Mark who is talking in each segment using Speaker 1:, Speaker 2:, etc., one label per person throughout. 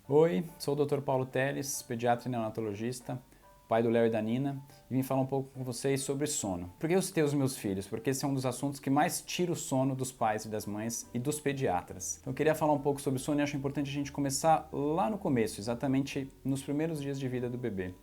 Speaker 1: Oi, sou o Dr. Paulo Teles, pediatra e neonatologista, pai do Léo e da Nina, e vim falar um pouco com vocês sobre sono. Por que eu citei os meus filhos? Porque esse é um dos assuntos que mais tira o sono dos pais e das mães e dos pediatras. Então eu queria falar um pouco sobre sono e acho importante a gente começar lá no começo, exatamente nos primeiros dias de vida do bebê.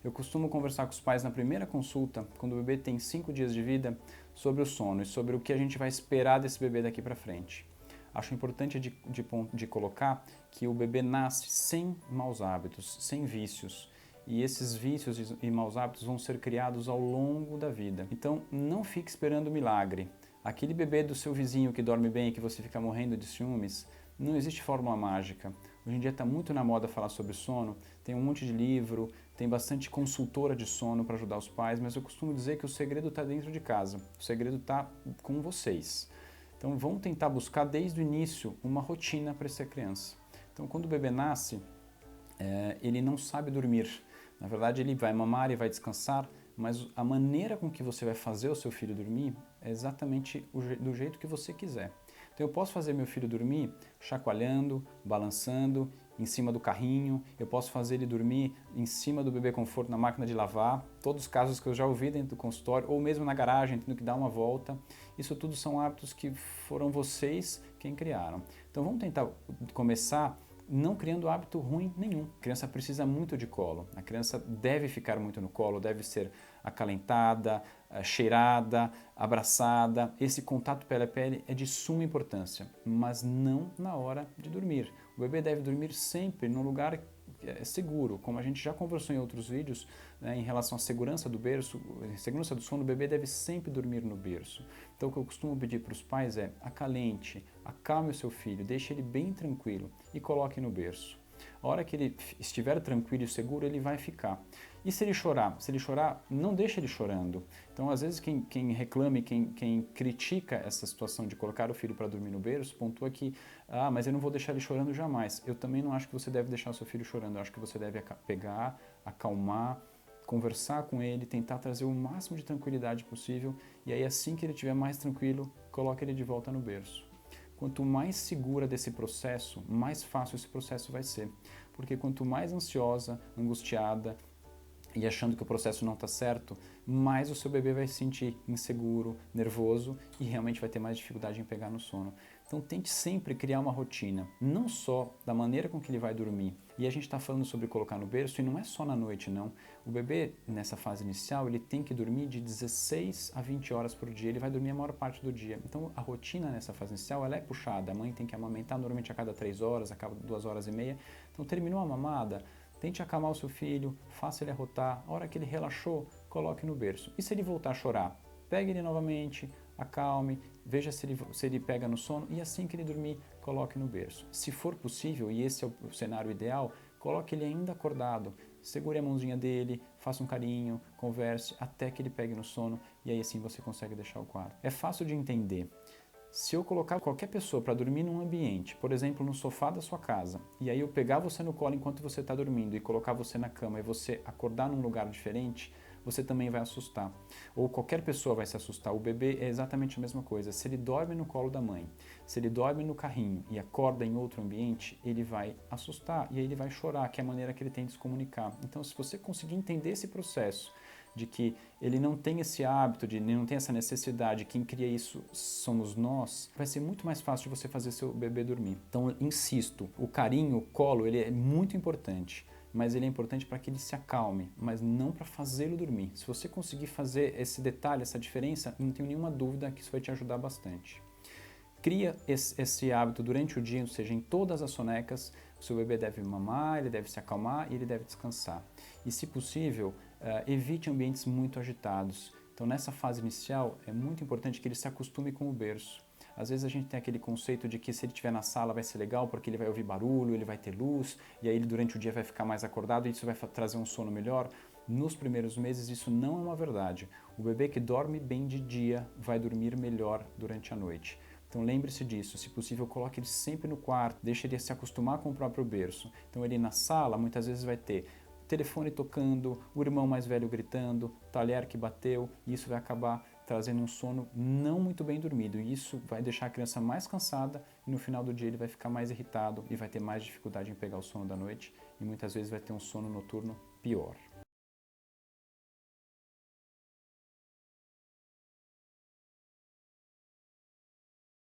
Speaker 1: Eu costumo conversar com os pais na primeira consulta, quando o bebê tem 5 dias de vida, sobre o sono e sobre o que a gente vai esperar desse bebê daqui para frente. Acho importante de colocar que o bebê nasce sem maus hábitos, sem vícios. E esses vícios e maus hábitos vão ser criados ao longo da vida. Então, não fique esperando milagre. Aquele bebê do seu vizinho que dorme bem e que você fica morrendo de ciúmes, não existe fórmula mágica. Hoje em dia está muito na moda falar sobre sono, tem um monte de livro, tem bastante consultora de sono para ajudar os pais, mas eu costumo dizer que o segredo está dentro de casa, o segredo está com vocês. Então vamos tentar buscar desde o início uma rotina para essa criança. Então quando o bebê nasce, ele não sabe dormir. Na verdade ele vai mamar e vai descansar, mas a maneira com que você vai fazer o seu filho dormir é exatamente do jeito que você quiser. Então eu posso fazer meu filho dormir chacoalhando, balançando, em cima do carrinho, eu posso fazer ele dormir em cima do bebê conforto na máquina de lavar, todos os casos que eu já ouvi dentro do consultório, ou mesmo na garagem, tendo que dar uma volta. Isso tudo são hábitos que foram vocês quem criaram. Então vamos tentar começar não criando hábito ruim nenhum. A criança precisa muito de colo. A criança deve ficar muito no colo, deve ser acalentada, cheirada, abraçada. Esse contato pele a pele é de suma importância, mas não na hora de dormir. O bebê deve dormir sempre num lugar seguro, como a gente já conversou em outros vídeos, né, em relação à segurança do berço, segurança do sono, o bebê deve sempre dormir no berço. Então o que eu costumo pedir para os pais é acalente, acalme o seu filho, deixe ele bem tranquilo e coloque no berço. A hora que ele estiver tranquilo e seguro, ele vai ficar. E se ele chorar? Se ele chorar, não deixe ele chorando. Então, às vezes, quem reclama, quem critica essa situação de colocar o filho para dormir no berço, pontua que, mas eu não vou deixar ele chorando jamais. Eu também não acho que você deve deixar o seu filho chorando. Eu acho que você deve pegar, acalmar, conversar com ele, tentar trazer o máximo de tranquilidade possível. E aí, assim que ele estiver mais tranquilo, coloque ele de volta no berço. Quanto mais segura desse processo, mais fácil esse processo vai ser. Porque quanto mais ansiosa, angustiada e achando que o processo não está certo, mais o seu bebê vai se sentir inseguro, nervoso e realmente vai ter mais dificuldade em pegar no sono. Então tente sempre criar uma rotina, não só da maneira com que ele vai dormir. E a gente está falando sobre colocar no berço e não é só na noite não. O bebê nessa fase inicial ele tem que dormir de 16 a 20 horas por dia, ele vai dormir a maior parte do dia. Então a rotina nessa fase inicial ela é puxada, a mãe tem que amamentar normalmente a cada 3 horas, a cada 2 horas e meia. Então terminou a mamada, tente acalmar o seu filho, faça ele arrotar, a hora que ele relaxou, coloque no berço. E se ele voltar a chorar, pegue ele novamente, acalme, veja se ele pega no sono e assim que ele dormir, coloque no berço. Se for possível, e esse é o cenário ideal, coloque ele ainda acordado, segure a mãozinha dele, faça um carinho, converse até que ele pegue no sono e aí assim você consegue deixar o quarto. É fácil de entender. Se eu colocar qualquer pessoa para dormir num ambiente, por exemplo, no sofá da sua casa, e aí eu pegar você no colo enquanto você está dormindo e colocar você na cama e você acordar num lugar diferente, você também vai assustar. Ou qualquer pessoa vai se assustar. O bebê é exatamente a mesma coisa. Se ele dorme no colo da mãe, se ele dorme no carrinho e acorda em outro ambiente, ele vai assustar e aí ele vai chorar, que é a maneira que ele tem de se comunicar. Então, se você conseguir entender esse processo, de que ele não tem esse hábito, de ele não tem essa necessidade, quem cria isso somos nós, vai ser muito mais fácil de você fazer seu bebê dormir. Então, insisto, o carinho, o colo, ele é muito importante, mas ele é importante para que ele se acalme, mas não para fazê-lo dormir. Se você conseguir fazer esse detalhe, essa diferença, não tenho nenhuma dúvida que isso vai te ajudar bastante. Cria esse hábito durante o dia, ou seja, em todas as sonecas, o seu bebê deve mamar, ele deve se acalmar e ele deve descansar. E se possível, evite ambientes muito agitados. Então nessa fase inicial é muito importante que ele se acostume com o berço. Às vezes a gente tem aquele conceito de que se ele estiver na sala vai ser legal porque ele vai ouvir barulho, ele vai ter luz e aí ele durante o dia vai ficar mais acordado e isso vai trazer um sono melhor. Nos primeiros meses isso não é uma verdade. O bebê que dorme bem de dia vai dormir melhor durante a noite. Então lembre-se disso, se possível coloque ele sempre no quarto, deixe ele se acostumar com o próprio berço. Então ele na sala muitas vezes vai ter telefone tocando, o irmão mais velho gritando, talher que bateu, e isso vai acabar trazendo um sono não muito bem dormido. E isso vai deixar a criança mais cansada e no final do dia ele vai ficar mais irritado e vai ter mais dificuldade em pegar o sono da noite e muitas vezes vai ter um sono noturno pior.